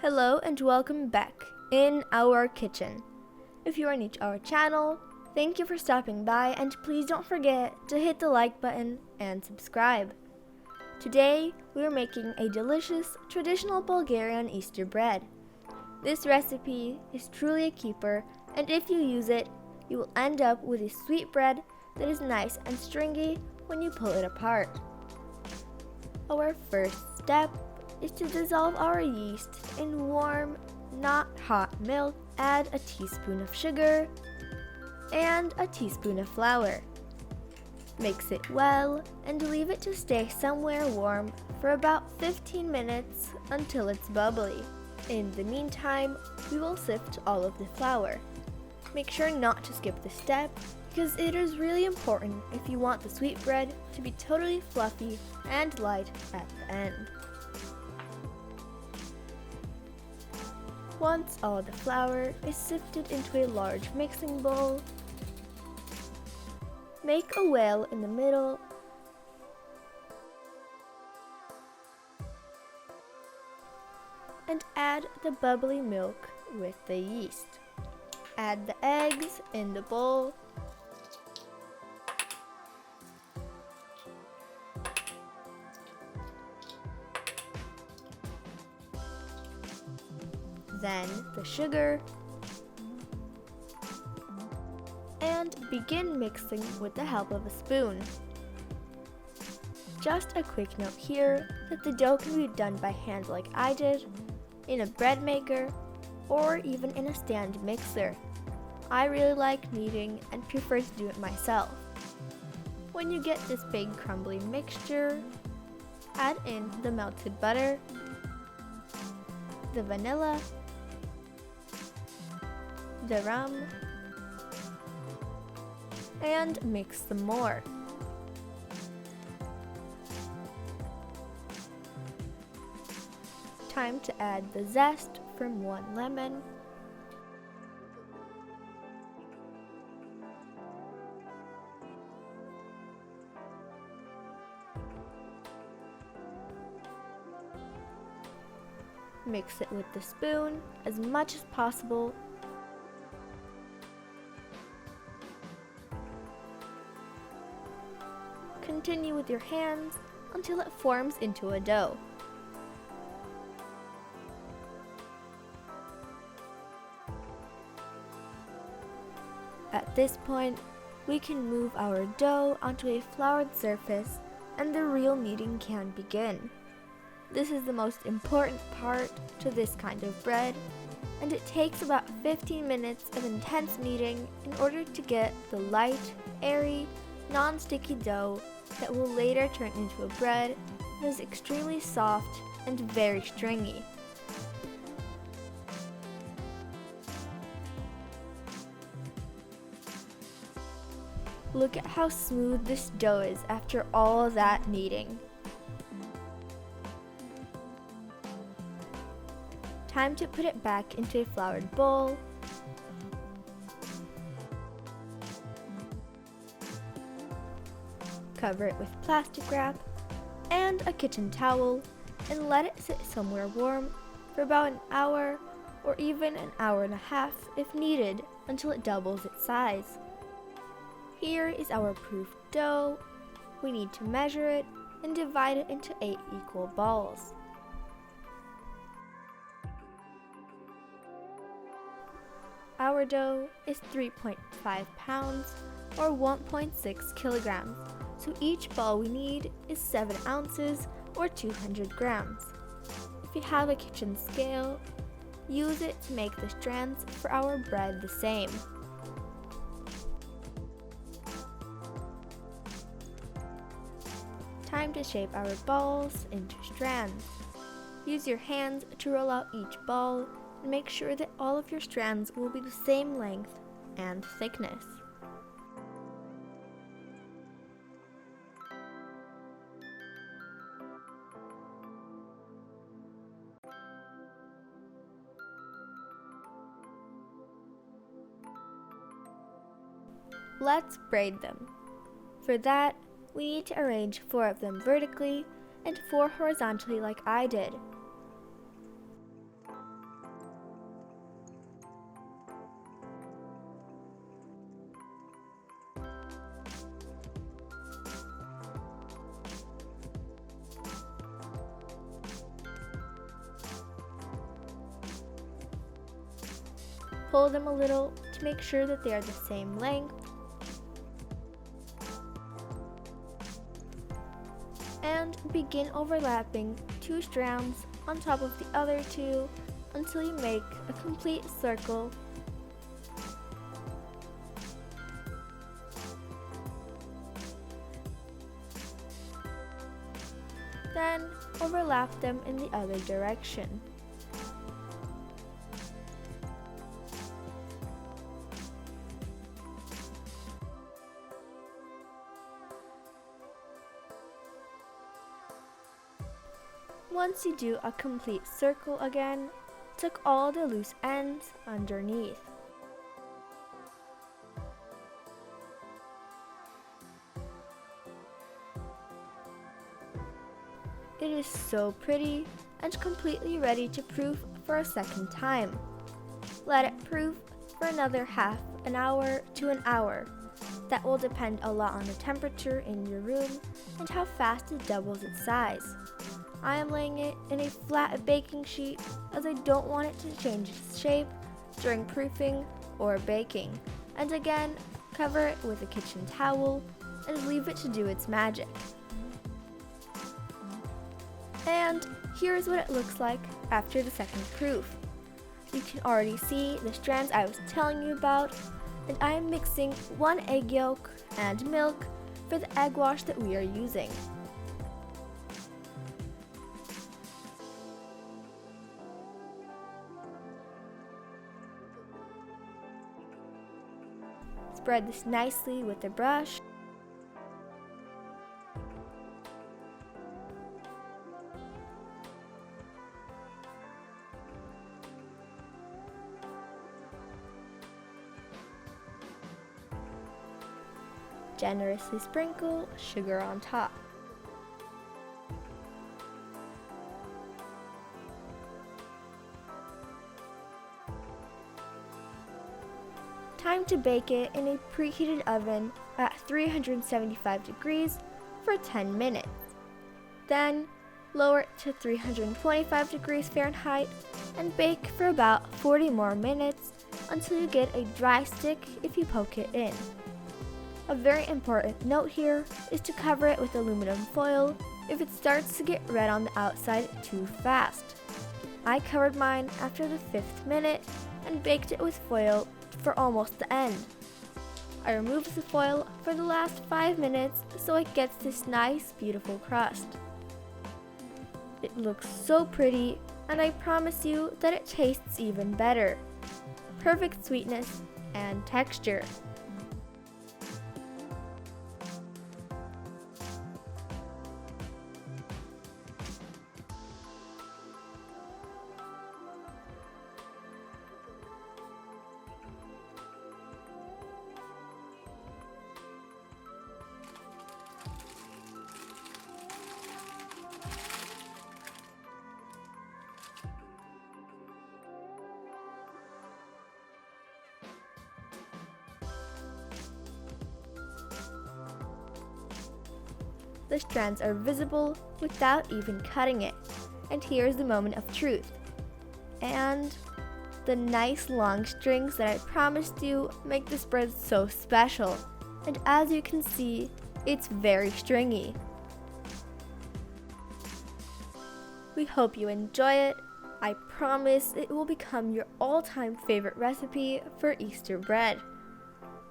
Hello and welcome back in our kitchen. If you are new to our channel, thank you for stopping by and please don't forget to hit the like button and subscribe. Today we are making a delicious traditional Bulgarian Easter bread. This recipe is truly a keeper, and if you use it, you will end up with a sweet bread that is nice and stringy when you pull it apart. Our first step is to dissolve our yeast in warm, not hot milk. Add a teaspoon of sugar and a teaspoon of flour. Mix it well and leave it to stay somewhere warm for about 15 minutes until it's bubbly. In the meantime, we will sift all of the flour. Make sure not to skip this step because it is really important if you want the sweet bread to be totally fluffy and light at the end. Once all the flour is sifted into a large mixing bowl, make a well in the middle and add the bubbly milk with the yeast. Add the eggs in the bowl. Then the sugar, and begin mixing with the help of a spoon. Just a quick note here that the dough can be done by hand like I did, in a bread maker, or even in a stand mixer. I really like kneading and prefer to do it myself. When you get this big crumbly mixture, add in the melted butter, the vanilla, the rum, and mix some more. Time to add the zest from 1 lemon, mix it with the spoon as much as possible. Continue with your hands until it forms into a dough. At this point, we can move our dough onto a floured surface and the real kneading can begin. This is the most important part to this kind of bread, and it takes about 15 minutes of intense kneading in order to get the light, airy, non-sticky dough that will later turn into a bread that is extremely soft and very stringy. Look at how smooth this dough is after all that kneading. Time to put it back into a floured bowl. Cover it with plastic wrap and a kitchen towel and let it sit somewhere warm for about an hour or even an hour and a half if needed until it doubles its size. Here is our proof dough. We need to measure it and divide it into 8 equal balls. Our dough is 3.5 pounds or 1.6 kilograms. So each ball we need is 7 ounces or 200 grams. If you have a kitchen scale, use it to make the strands for our bread the same. Time to shape our balls into strands. Use your hands to roll out each ball and make sure that all of your strands will be the same length and thickness. Let's braid them. For that, we need to arrange 4 of them vertically and 4 horizontally like I did. pull them a little to make sure that they are the same length. And begin overlapping 2 strands on top of the other 2 until you make a complete circle. Then overlap them in the other direction. Once you do a complete circle again, tuck all the loose ends underneath. It is so pretty and completely ready to proof for a second time. Let it proof for another half an hour to an hour. That will depend a lot on the temperature in your room and how fast it doubles its size. I am laying it in a flat baking sheet as I don't want it to change its shape during proofing or baking. And again, cover it with a kitchen towel and leave it to do its magic. And here's what it looks like after the second proof. You can already see the strands I was telling you about, and I am mixing 1 egg yolk and milk for the egg wash that we are using. Spread this nicely with a brush. Generously sprinkle sugar on top. Time to bake it in a preheated oven at 375 degrees for 10 minutes. Then lower it to 325 degrees Fahrenheit and bake for about 40 more minutes until you get a dry stick if you poke it in. A very important note here is to cover it with aluminum foil if it starts to get red on the outside too fast. I covered mine after the 5th minute and baked it with foil for almost the end. I removed the foil for the last 5 minutes so it gets this nice, beautiful crust. It looks so pretty, and I promise you that it tastes even better. Perfect sweetness and texture. The strands are visible without even cutting it. And here's the moment of truth. And the nice long strings that I promised you make the spread so special. And as you can see, it's very stringy. We hope you enjoy it. I promise it will become your all-time favorite recipe for Easter bread.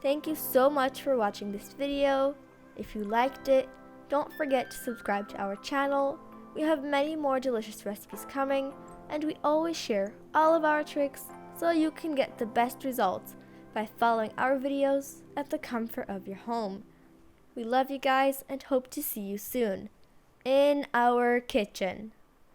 Thank you so much for watching this video. If you liked it, don't forget to subscribe to our channel. We have many more delicious recipes coming, and we always share all of our tricks so you can get the best results by following our videos at the comfort of your home. We love you guys and hope to see you soon in our kitchen.